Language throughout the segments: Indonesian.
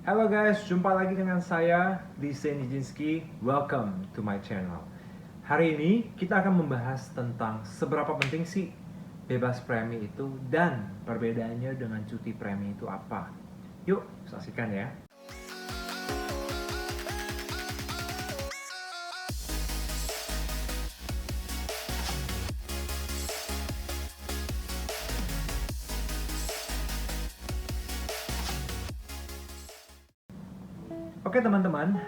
Halo guys, jumpa lagi dengan saya Desain Nijinski. Welcome to my channel. Hari ini kita akan membahas tentang seberapa penting sih bebas premi itu dan perbedaannya dengan cuti premi itu apa. Yuk, saksikan ya. Oke teman-teman,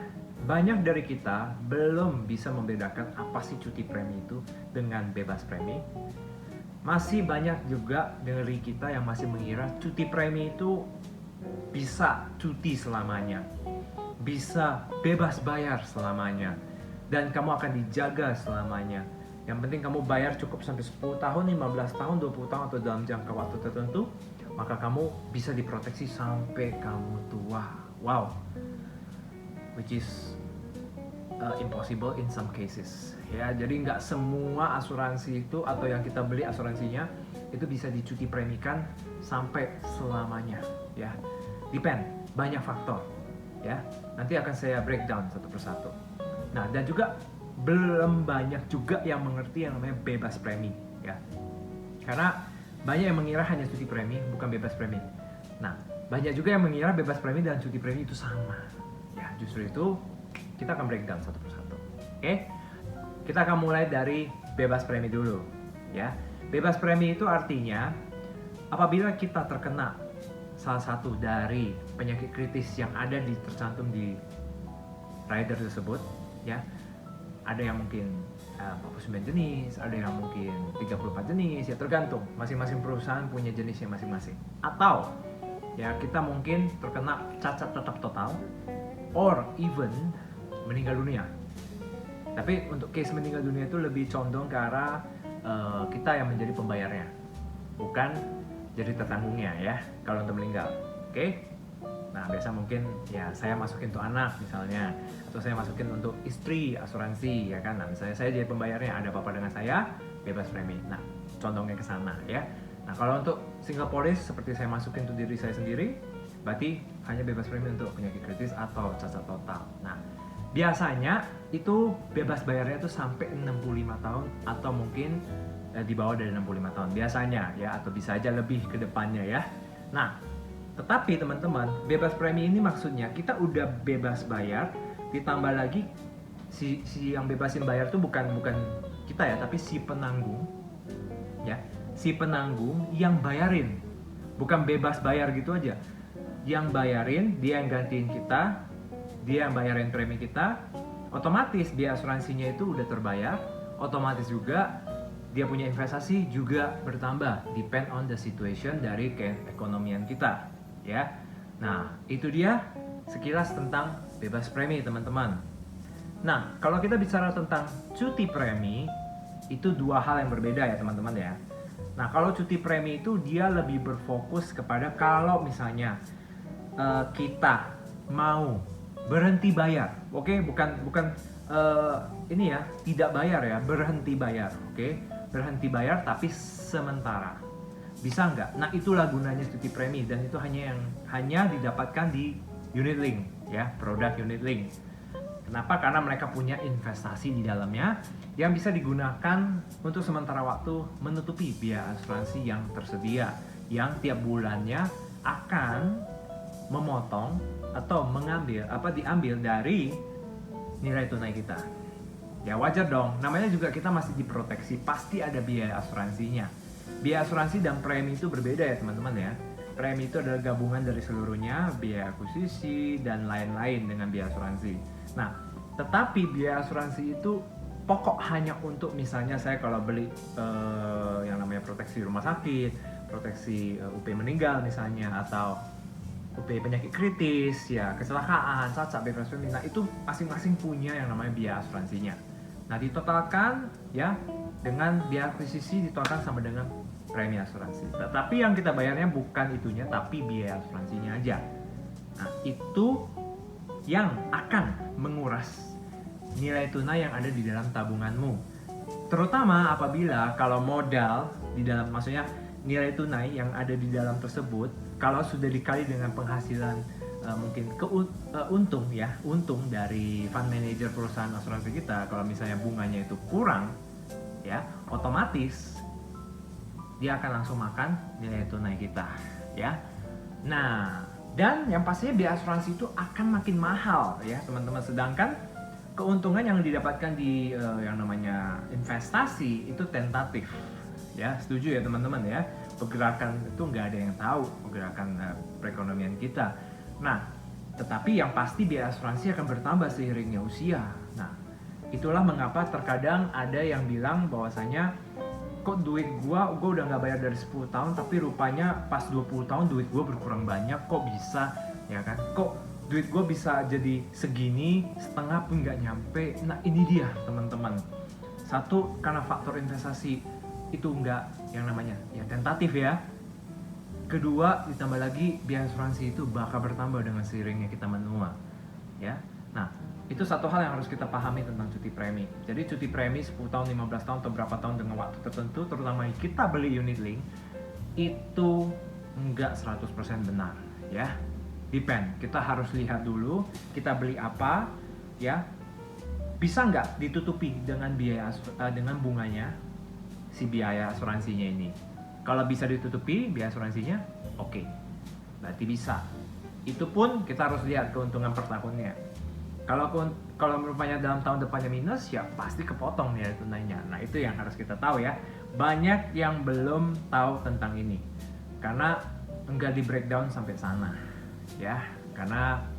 banyak dari kita belum bisa membedakan apa sih cuti premi itu dengan bebas premi. Masih banyak juga dari kita yang masih mengira cuti premi itu bisa cuti selamanya, bisa bebas bayar selamanya, dan kamu akan dijaga selamanya. Yang penting kamu bayar cukup sampai 10 tahun, 15 tahun, 20 tahun, atau dalam jangka waktu tertentu, maka kamu bisa diproteksi sampai kamu tua. Wow, which is impossible in some cases ya. Jadi nggak semua asuransi itu atau yang kita beli asuransinya itu bisa dicuti premikan sampai selamanya ya. Depend, banyak faktor ya. Nanti akan saya breakdown satu persatu. Nah, dan juga belum banyak juga yang mengerti yang namanya bebas premi ya. Karena banyak yang mengira hanya cuti premi, bukan bebas premi. Nah, banyak juga yang mengira bebas premi dan cuti premi itu sama. Ya, justru itu kita akan breakdown satu persatu. Oke? Kita akan mulai dari bebas premi dulu, ya. Bebas premi itu artinya apabila kita terkena salah satu dari penyakit kritis yang ada tercantum di rider tersebut, ya. Ada yang mungkin 49 jenis, ada yang mungkin 34 jenis, ya tergantung. Masing-masing perusahaan punya jenisnya masing-masing. Atau ya kita mungkin terkena cacat tetap total or even meninggal dunia. Tapi untuk case meninggal dunia itu lebih condong ke arah kita yang menjadi pembayarnya, bukan jadi tertanggungnya ya kalau untuk meninggal. Oke? Nah, biasa mungkin ya saya masukin untuk anak misalnya, atau saya masukin untuk istri asuransi ya kan. Nah, misalnya saya jadi pembayarnya, ada apa-apa dengan saya, bebas premi. Nah, condongnya ke sana ya. Nah, kalau untuk single policy seperti saya masukin untuk diri saya sendiri, berarti hanya bebas premi untuk penyakit kritis atau cacat total. Nah, biasanya itu bebas bayarnya itu sampai 65 tahun atau mungkin di bawah dari 65 tahun biasanya ya, atau bisa aja lebih ke depannya ya. Nah, tetapi teman-teman, bebas premi ini maksudnya kita udah bebas bayar, ditambah lagi si yang bebasin bayar tuh bukan kita ya, tapi si penanggung ya. Si penanggung yang bayarin. Bukan bebas bayar gitu aja. Yang bayarin, dia yang gantiin kita, dia yang bayarin premi kita, otomatis biaya asuransinya itu udah terbayar, otomatis juga dia punya investasi juga bertambah, depend on the situation dari keekonomian kita ya. Nah, itu dia sekilas tentang bebas premi teman-teman. Nah, kalau kita bicara tentang cuti premi, itu dua hal yang berbeda ya teman-teman ya. Nah, kalau cuti premi itu dia lebih berfokus kepada kalau misalnya kita mau berhenti bayar, oke? Bukan ini ya, tidak bayar ya, berhenti bayar, oke? Berhenti bayar tapi sementara, bisa nggak? Nah, itulah gunanya cuti premi, dan itu hanya didapatkan di unit link ya, produk unit link. Kenapa? Karena mereka punya investasi di dalamnya yang bisa digunakan untuk sementara waktu menutupi biaya asuransi yang tersedia, yang tiap bulannya akan memotong atau diambil dari nilai tunai kita. Ya wajar dong, namanya juga kita masih diproteksi, pasti ada biaya asuransinya. Biaya asuransi dan premi itu berbeda ya teman-teman ya. Premi itu adalah gabungan dari seluruhnya, biaya akuisisi dan lain-lain dengan biaya asuransi. Nah, tetapi biaya asuransi itu pokok hanya untuk misalnya saya kalau beli yang namanya proteksi rumah sakit, proteksi UP meninggal misalnya, atau UP penyakit kritis, ya kecelakaan, cacat, bebas premi. Nah, itu masing-masing punya yang namanya biaya asuransinya. Nah, ditotalkan ya dengan biaya akuisisi ditotalkan sama dengan premi asuransi. Tetapi yang kita bayarnya bukan itunya, tapi biaya asuransinya aja. Nah, itu yang akan menguras nilai tunai yang ada di dalam tabunganmu. Terutama apabila kalau modal di dalam, maksudnya nilai tunai yang ada di dalam tersebut, kalau sudah dikali dengan penghasilan mungkin untung dari fund manager perusahaan asuransi kita, kalau misalnya bunganya itu kurang, ya otomatis dia akan langsung makan nilai tunai kita, ya. Nah, dan yang pastinya biaya asuransi itu akan makin mahal, ya teman-teman. Sedangkan keuntungan yang didapatkan di yang namanya investasi itu tentatif, ya. Setuju ya teman-teman ya? Pergerakan itu nggak ada yang tahu pergerakan perekonomian kita. Nah, tetapi yang pasti biaya asuransi akan bertambah seiringnya usia. Nah, itulah mengapa terkadang ada yang bilang bahwasanya kok duit gua udah nggak bayar dari 10 tahun, tapi rupanya pas 20 tahun duit gua berkurang banyak, kok bisa, ya kan? Kok duit gua bisa jadi segini, setengah pun nggak nyampe. Nah, ini dia teman-teman. Satu, karena faktor investasi itu nggak yang namanya ya tentatif ya. Kedua, ditambah lagi biaya asuransi itu bakal bertambah dengan seiringnya kita menua, ya. Nah, itu satu hal yang harus kita pahami tentang cuti premi. Jadi cuti premi 10 tahun, 15 tahun, atau berapa tahun dengan waktu tertentu, terutama kita beli unit link, itu enggak 100% benar, ya. Depend, kita harus lihat dulu, kita beli apa, ya. Bisa nggak ditutupi dengan dengan bunganya si biaya asuransinya ini. Kalau bisa ditutupi biaya asuransinya, oke. Berarti bisa. Itu pun kita harus lihat keuntungan per tahunnya. Kalau rupanya dalam tahun depannya minus, ya pasti kepotong nilai tunainya. Nah, itu yang harus kita tahu ya. Banyak yang belum tahu tentang ini. Karena enggak di breakdown sampai sana. Ya, karena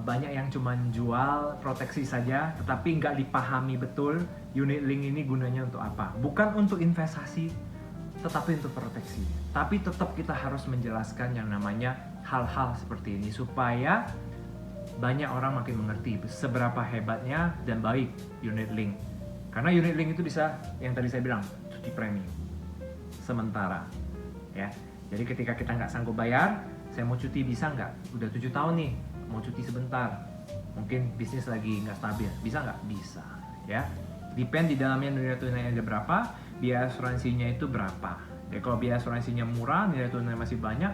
banyak yang cuma jual proteksi saja, tetapi nggak dipahami betul unit link ini gunanya untuk apa. Bukan untuk investasi, tetapi untuk proteksi. Tapi tetap kita harus menjelaskan yang namanya hal-hal seperti ini supaya banyak orang makin mengerti seberapa hebatnya dan baik unit link. Karena unit link itu bisa, yang tadi saya bilang, cuti premi sementara, ya. Jadi ketika kita nggak sanggup bayar, saya mau cuti bisa nggak? Udah 7 tahun nih, mau cuti sebentar. Mungkin bisnis lagi nggak stabil, bisa nggak? Bisa, ya. Depend di dalamnya nilai tunai ada berapa, biaya asuransinya itu berapa. Jadi kalau biaya asuransinya murah, nilai tunai masih banyak,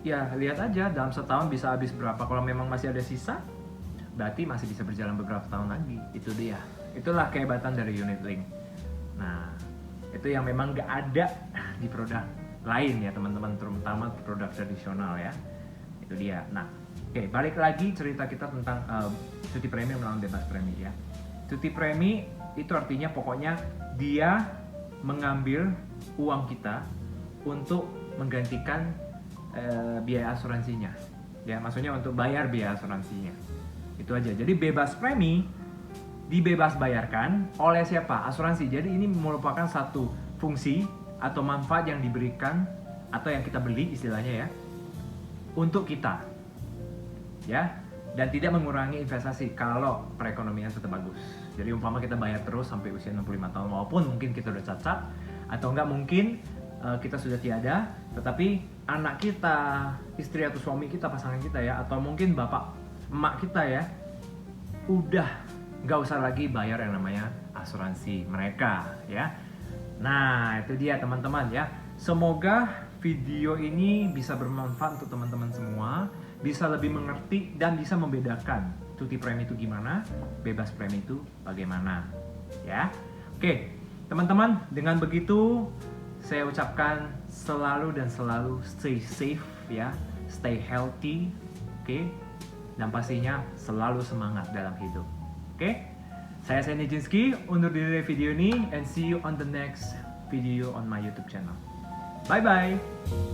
ya lihat aja dalam setahun bisa habis berapa. Kalau memang masih ada sisa, berarti masih bisa berjalan beberapa tahun lagi. Itu dia. Itulah kehebatan dari unit link. Nah, itu yang memang nggak ada di produk lain ya teman-teman, terutama produk tradisional ya. Itu dia. Nah, oke, balik lagi cerita kita tentang cuti premi melawan bebas premi ya. Cuti premi itu artinya pokoknya dia mengambil uang kita untuk menggantikan biaya asuransinya. Ya, maksudnya untuk bayar biaya asuransinya. Itu aja. Jadi bebas premi dibebas bayarkan oleh siapa? Asuransi. Jadi ini merupakan satu fungsi atau manfaat yang diberikan atau yang kita beli istilahnya ya untuk kita, ya, dan tidak mengurangi investasi kalau perekonomian tetap bagus. Jadi umpama kita bayar terus sampai usia 65 tahun, walaupun mungkin kita udah cacat atau enggak mungkin kita sudah tiada, tetapi anak kita, istri atau suami kita, pasangan kita ya, atau mungkin bapak emak kita ya, udah nggak usah lagi bayar yang namanya asuransi mereka ya. Nah, itu dia teman-teman ya. Semoga video ini bisa bermanfaat untuk teman-teman semua, bisa lebih mengerti dan bisa membedakan cuti premi itu gimana, bebas premi itu bagaimana. Ya. Oke, teman-teman, dengan begitu saya ucapkan selalu stay safe ya, stay healthy, oke? Dan pastinya selalu semangat dalam hidup. Oke? Saya Sandy Jinski, undur diri dari video ini, and see you on the next video on my YouTube channel. Bye-bye!